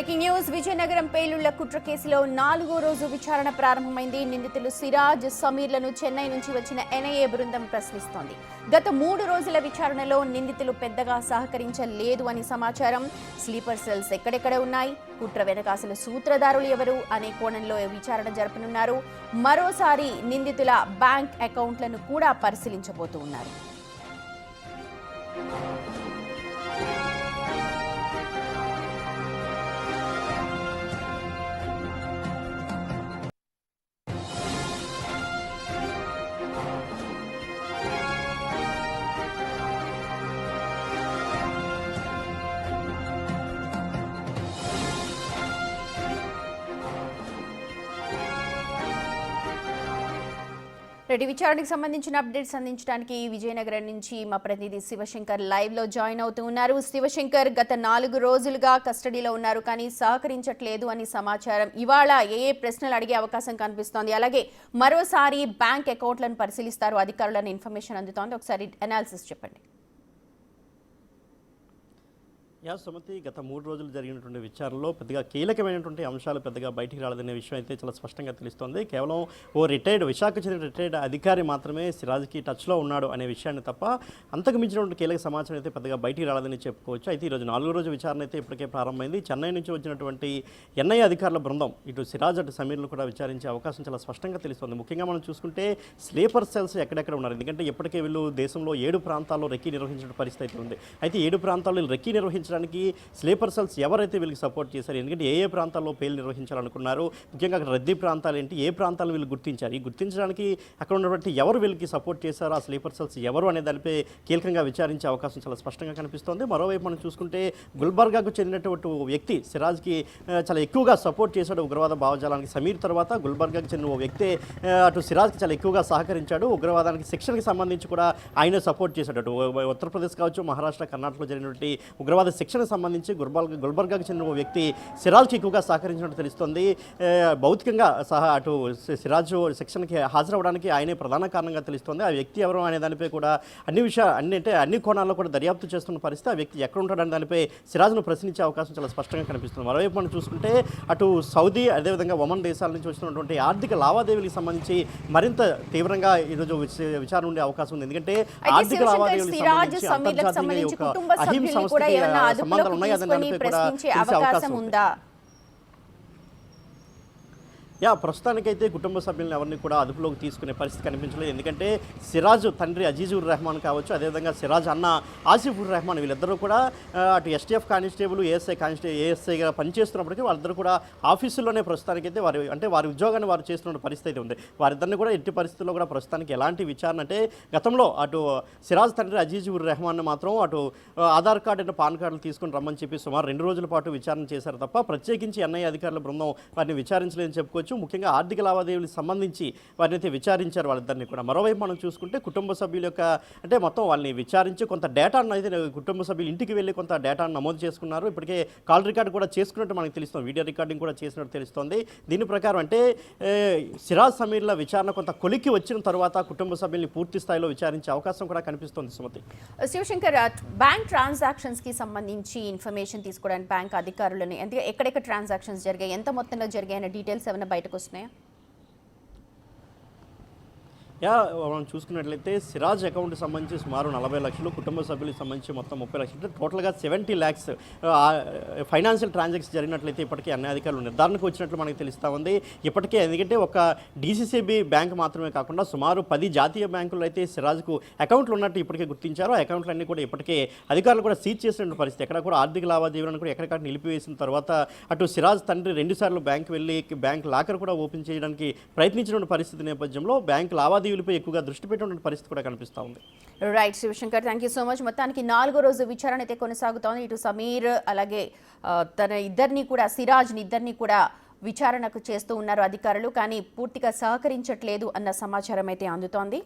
Breaking news Vizianagaram పేలుళ్ల కుట్ర కేసులో 4వ రోజు విచారణ ప్రారంభమైంది. నిందితులు సిరాజ్, సమీర్లను చెన్నై నుంచి వచ్చిన ఎన్ఐఏ బృందం ప్రశ్నిస్తోంది. గత 3 రోజుల విచారణలో నిందితులు పెద్దగా సహకరించలేదు అని సమాచారం. స్లీపర్ సెల్స్ ఎక్కడెక్కడ ఉన్నాయి, కుట్ర వెనక అసలు సూత్రధారులు ఎవరు అనే కోణంలో విచారణ జరపనున్నారు. మరోసారి నిందితుల బ్యాంక్ అకౌంట్లను కూడా పరిశీలించబోతూ ఉన్నారు. రెడ్డి విచారణకు సంబంధించిన అప్డేట్స్ అందించడానికి విజయనగరం నుంచి మా ప్రతినిధి శివశంకర్ లైవ్ లో జాయిన్ అవుతూ ఉన్నారు. శివశంకర్, గత 4 రోజులుగా కస్టడీలో ఉన్నారు కానీ సహకరించట్లేదు అని సమాచారం. ఇవాళ ఏ ప్రశ్నలు అడిగే అవకాశం కనిపిస్తోంది? అలాగే మరోసారి బ్యాంక్ అకౌంట్లను పరిశీలిస్తారు అధికారులను ఇన్ఫర్మేషన్ అందుతోంది. ఒకసారి అనాలిసిస్ చెప్పండి. సుమతి, గత 3 రోజులు జరిగినటువంటి విచారణలో పెద్దగా కీలకమైనటువంటి అంశాలు పెద్దగా బయటికి రాలేదనే విషయం అయితే చాలా స్పష్టంగా తెలుస్తోంది. కేవలం విశాఖకు చెందిన రిటైర్డ్ అధికారి మాత్రమే సిరాజ్కి టచ్లో ఉన్నాడు అనే విషయాన్ని తప్ప అంతకు మించినటువంటి కీలక సమాచారం అయితే పెద్దగా బయటికి రాలేదని చెప్పుకోవచ్చు. అయితే ఈరోజు 4వ రోజు విచారణ అయితే ఇప్పటికే ప్రారంభమైంది. చెన్నై నుంచి వచ్చినటువంటి ఎన్ఐఏ అధికారుల బృందం ఇటు సిరాజ్ అటు సమీర్లు కూడా విచారించే అవకాశం చాలా స్పష్టంగా తెలుస్తోంది. ముఖ్యంగా మనం చూసుకుంటే స్లీపర్ సెల్స్ ఎక్కడెక్కడ ఉన్నారు, ఎందుకంటే ఇప్పటికే వీళ్ళు దేశంలో 7 ప్రాంతాల్లో రెక్కీ నిర్వహించిన పరిస్థితి అయితే ఉంది. అయితే 7 ప్రాంతాల్లో రెక్కీ నిర్వహించడానికి స్లీపర్ సెల్స్ ఎవరైతే వీళ్ళకి సపోర్ట్ చేశారు, ఎందుకంటే ఏ ప్రాంతాల్లో పేలు నిర్వహించాలనుకున్నారు, ముఖ్యంగా అక్కడ రద్దీ ప్రాంతాలు ఏంటి, ఏ ప్రాంతాలను వీళ్ళు గుర్తించారు, ఈ గుర్తించడానికి అక్కడ ఉన్నటువంటి ఎవరు వీళ్ళకి సపోర్ట్ చేశారో ఆ స్లీపర్ సెల్స్ ఎవరు అనే దానిపై కీలకంగా విచారించే అవకాశం చాలా స్పష్టంగా కనిపిస్తోంది. మరోవైపు మనం చూసుకుంటే గుల్బర్గాకు చెందినటువంటి వ్యక్తి సిరాజ్కి చాలా ఎక్కువగా సపోర్ట్ చేశాడు ఉగ్రవాద భావజాలానికి. సమీర్ తర్వాత గుల్బర్గాకు చెందిన వ్యక్తి అటు సిరాజ్కి చాలా ఎక్కువగా సహకరించాడు. ఉగ్రవాదానికి శిక్షణకి సంబంధించి కూడా ఆయన సపోర్ట్ చేశాడు. అటు ఉత్తరప్రదేశ్ కావచ్చు, మహారాష్ట్ర, కర్ణాటకలో జరిగినటువంటి ఉగ్రవాద శిక్షణకు సంబంధించి గుల్బర్గాకు చెందిన వ్యక్తి సిరాజ్కి ఎక్కువగా సహకరించినట్టు తెలుస్తోంది. భౌతికంగా అటు సిరాజ్ శిక్షణకి హాజరవడానికి ఆయనే ప్రధాన కారణంగా తెలుస్తోంది. ఆ వ్యక్తి ఎవరు అనే దానిపై కూడా అన్ని కోణాల్లో కూడా దర్యాప్తు చేస్తున్న పరిస్థితి. ఆ వ్యక్తి ఎక్కడ ఉంటాడనే దానిపై సిరాజ్ను ప్రశ్నించే అవకాశం చాలా స్పష్టంగా కనిపిస్తుంది. మరోవైపు మనం చూసుకుంటే అటు సౌదీ, అదేవిధంగా ఒమన్ దేశాల నుంచి వచ్చినటువంటి ఆర్థిక లావాదేవీలకు సంబంధించి మరింత తీవ్రంగా ఈరోజు విచారణ ఉండే అవకాశం ఉంది. ఎందుకంటే ఆర్థిక లావాదేవీలకు సంబంధించి అహిం సంస్థకి సంబంధాలు ఉన్నాయి అనే దానిపై కూడా తెలిసే అవకాశం ఉందా? ప్రస్తుతానికైతే కుటుంబ సభ్యులను ఎవరిని కూడా అదుపులోకి తీసుకునే పరిస్థితి కనిపించలేదు. ఎందుకంటే సిరాజ్ తండ్రి అజీజుర్ రెహమాన్ కావచ్చు, అదేవిధంగా సిరాజ్ అన్న ఆసిఫుర్ రెహమాన్ వీళ్ళిద్దరూ కూడా అటు ఎస్టీఎఫ్ కానిస్టేబుల్, ఏఎస్ఐగా పనిచేస్తున్నప్పటికీ వాళ్ళిద్దరూ కూడా ఆఫీసుల్లోనే ప్రస్తుతానికైతే వారి ఉద్యోగాన్ని వారు చేస్తున్న పరిస్థితి అయితే ఉంది. వారిద్దరిని కూడా ఎట్టి పరిస్థితుల్లో కూడా ప్రస్తుతానికి ఎలాంటి విచారణ అంటే గతంలో అటు సిరాజ్ తండ్రి అజీజుర్ రెహమాన్ మాత్రం అటు ఆధార్ కార్డు అంటే పాన్ కార్డులు తీసుకుని రమ్మని చెప్పి సుమారు 2 రోజుల పాటు విచారణ చేశారు తప్ప ప్రత్యేకించి ఎన్ఐఏ అధికారుల బృందం వారిని విచారించలేదని చెప్పుకోవచ్చు. ముఖ్యంగా ఆర్థిక లావాదేవీలకు సంబంధించి వారిని అయితే విచారించారు వాళ్ళిద్దరిని కూడా. మరోవైపు మనం చూసుకుంటే కుటుంబ సభ్యుల యొక్క అంటే మొత్తం వాళ్ళని విచారించి కొంత డేటాను అయితే కుటుంబ సభ్యులు ఇంటికి వెళ్ళి కొంత డేటాను నమోదు చేసుకున్నారు. ఇప్పటికే కాల్ రికార్డు కూడా చేసుకున్నట్టు మనకు తెలుస్తుంది, వీడియో రికార్డింగ్ కూడా చేసినట్టు తెలుస్తోంది. దీని ప్రకారం అంటే సిరాజ్ సమీర్ల విచారణ కొంత కొలిక్కి వచ్చిన తర్వాత కుటుంబ సభ్యుల్ని పూర్తి స్థాయిలో విచారించే అవకాశం కూడా కనిపిస్తోంది. సుమతి, శివశంకర్, బ్యాంక్ ట్రాన్సాక్షన్స్ కి సంబంధించి ఇన్ఫర్మేషన్ తీసుకోవడానికి బ్యాంక్ అధికారులని ఎక్కడెక్కడ ట్రాన్సాక్షన్స్ జరిగాయి, ఎంత మొత్తంలో జరిగాయన్న డీటెయిల్స్ ఏమైనా బయటకు వస్తున్నాయా? మనం చూసుకున్నట్లయితే సిరాజ్ అకౌంట్కి సంబంధించి సుమారు 40 లక్షలు, కుటుంబ సభ్యులకు సంబంధించి మొత్తం 30 లక్షలు, టోటల్గా 70 lakhs ఫైనాన్షియల్ ట్రాన్సాక్షన్స్ జరిగినట్లయితే ఇప్పటికే అన్ని అధికారులు నిర్ధారణకు వచ్చినట్లు మనకు తెలుస్తూ ఉంది. ఇప్పటికే ఎందుకంటే ఒక డీసీసీబీ బ్యాంక్ మాత్రమే కాకుండా సుమారు 10 జాతీయ బ్యాంకులు అయితే సిరాజ్కు అకౌంట్లు ఉన్నట్టు ఇప్పటికే గుర్తించారు. ఆ అకౌంట్లన్నీ కూడా ఇప్పటికే అధికారులు కూడా సీజ్ చేసిన పరిస్థితి. ఎక్కడ కూడా ఆర్థిక లావాదేవీలను కూడా ఎక్కడికక్కడ నిలిపివేసిన తర్వాత అటు సిరాజ్ తండ్రి 2 సార్లు బ్యాంక్ వెళ్ళి బ్యాంక్ లాకర్ కూడా ఓపెన్ చేయడానికి ప్రయత్నించిన పరిస్థితి నేపథ్యంలో బ్యాంక్ లావాదేవీలపై ఎక్కువగా దృష్టి పెట్టిన పరిస్థితి కూడా కనిపిస్తూ ఉంది. Right Shivshankar, thank you so much. మొత్తానికి 4వ రోజు విచారణ అయితే కొనసాగుతోంది. ఇటు సమీర్ అలాగే తన ఇద్దరిని కూడా సిరాజ్ని ఇద్దరిని కూడా విచారణకు చేస్తూ ఉన్నారు అధికారులు, కానీ పూర్తిగా సహకరించట్లేదు అన్న సమాచారం అయితే అందుతోంది.